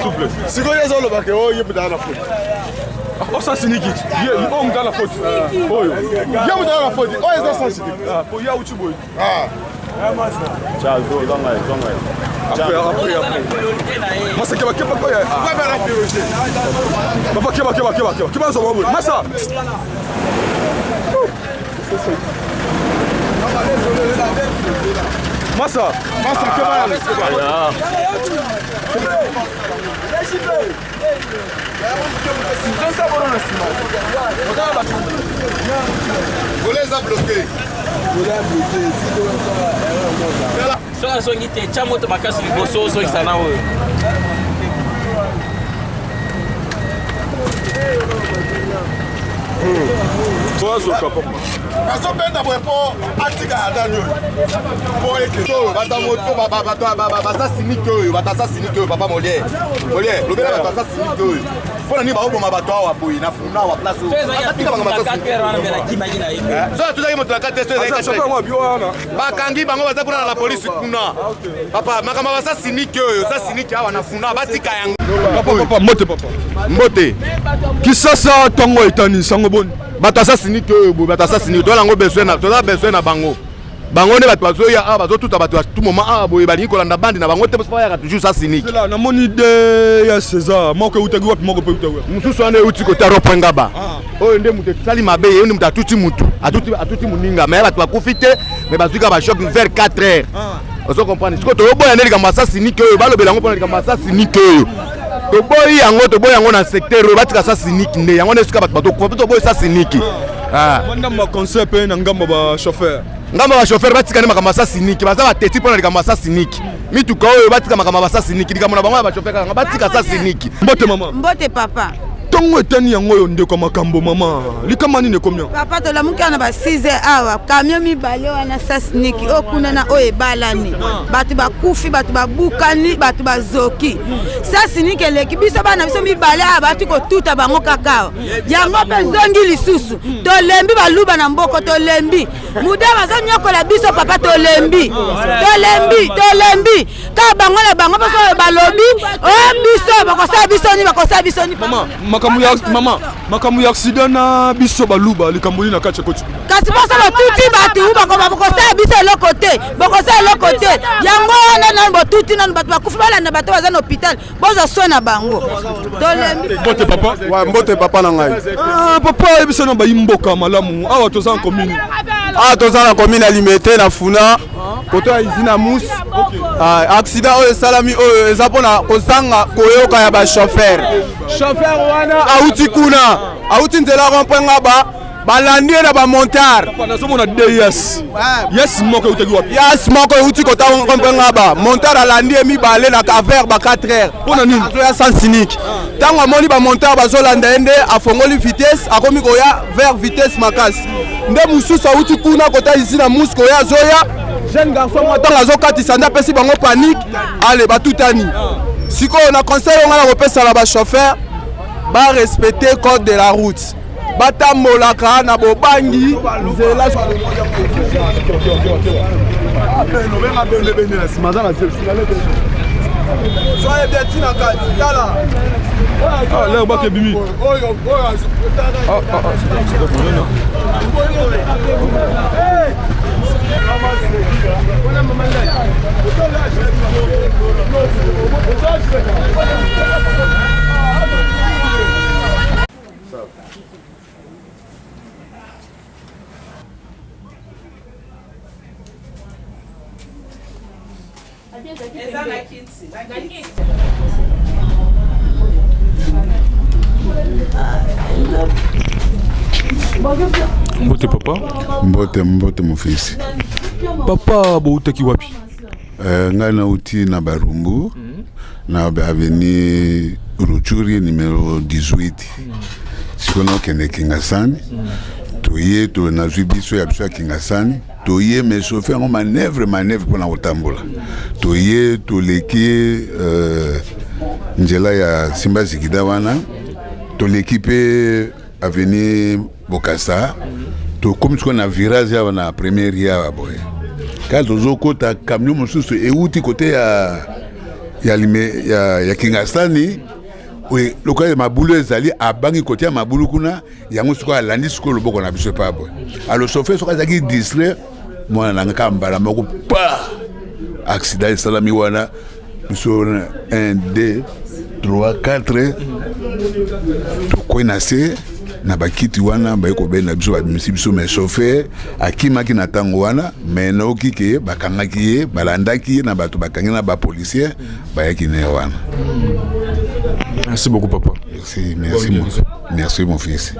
Souple. Si vous avez le bac, oh, il y a dans la faute. Oh, ça c'est Niki. Il y a dans la faute. Oh, il y a dans la faute. Oh, il y a ça c'est. Ah, pour y a où tu bois. Ah. Ciao, après. Massa keba quoi ya? Quoi va la priorité? Papa keba zo bobo. Massa. Massa keba la. Vous les a bloqués. So as on gite chamo to makasi liboso so isana wo. Boazo kapapa. Aso benda boepo atika adanyo. Bo eketo bata moto bata siniko bata siniko papa Molière. Molière, lobela bata siniko. Pour ni ba obo mabato wa boyi na funa wa place. Atika banga mato. So tu dai moto la kate so dai kate. Ba kangi bango baza kuna la police kuna. Papa makama basa siniko sa siniki awa na funa batika yango. Papa mbote. Kisasa tongo etani sango bon. Batasa siniki oyo batasa siniki to lango besoin na bango. Bango ne bato ya a bazo tuta bato tout moment a boye bali ko landa bandi na bango te pas ya toujours ça siniki. Cela na moni de ya César moko utagi wapi moko pe utagi. Mususu ane uti ko taro pengaba. Oyo nde mutu sali mabe ye mutu atuti mutu. Atuti muninga mais bato bakufite mais bazuka ba choc vers 4 heures. Ozo comprendre. Siko to boya ne likamba ça siniki oyo balobela ngo pona likamba ça siniki oyo. To boy yango na secteur batika ça siniki nde yango ne suka bato to boy ça siniki. Ah. Manda ma concept na ngamba ba chauffeur. Ngamba ba chauffeur batika ne makamba ça siniki baza bateti pona likamba ça siniki. Mituka oyo batika makamba ça siniki likamba na bango ba chauffeur kanga batika ça siniki. Mbote mama. Mbote papa. Tongo etani yango yo ndeko makambo mama. Likama nini combien? Papa to la muka na ba 6 awa. Camion mi bale wana sa sniki okuna na oye balani. Batu ba kufi, batu ba bukani, batu ba zoki. Sa sniki eleki biso bana biso mi bale batu ko tuta bango kakao. Yango pe zongi lisusu. To lembi ba luba na mboko to lembi. Muda bazo nyoko la biso papa to lembi. To lembi. Ka bango na bango pa so ba lobi. O biso bakosa biso ni mama. Makamu ya accident na biso baluba likamboli na kache kochi. Kasi bosa batuti batu bakosa biso le côté. Yango na batuti na batu bakufa bala na batu baza na hôpital. Boza sona bango. Mbote papa? Wa mbote papa na ngai. Ah papa biso na bayimboka malamu. Awa toza en commune. Ah toza na commune alimete na funa. Koto ya izina mus. Accident oyo salami oyo ezapona kozanga koyoka ya ba chauffeur. Chauffeur wana auti kuna auti nzela rompenga balandie na ba montar nazomona yes moko utagi wapi yes moko uti kota rompenga montar alandie mi balé na vers ba 4 heures pona nini ya sans cynique tango amoni ba montar bazolanda ende afongoli vitesse akomi koya vers vitesse makasi nde mususu auti kuna kota izina musko ya zoya jeune garçon mwatanga azokatisa nda pesi bango panique ale batutani siko na conseil on a repensé la ba chauffeur ba respecter code de la route batambolaka na bobangi nzela soyez bien tina kati tala ah là ba ke bimi Mbote papa? Mbote mon fils. Papa boutaki wapi? Nga na uti na Barumbu na avenue Rutshuri numéro 18. Sikono kende Kingasani. Toye to na zubiso ya biso Kingasani. Toye me chauffeur en manœuvre pour na otambola. Toye to leki njela ya Simba Zikida wana. To l'équipe avenue Bokassa. To comme ce na virage ya na première ya boy. Quand ozoko ta camion mususu e uti côté ya Kingasani oui lokola mabulu ezali abangi côté ya mabulu kuna yango siko alandi siko loboko na biso pabo alors chauffeur soka zaki distrait mwana nanga kambala moko pa accident salami wana biso 1 2 3 4 to koina se na bakiti wana bayeko bena biso babimisi biso mais chauffeur akimaki na tango wana mais noki ke bakangaki ye balandaki na bato bakangi na ba policier bayaki ne wana. Merci beaucoup papa. Merci mon fils.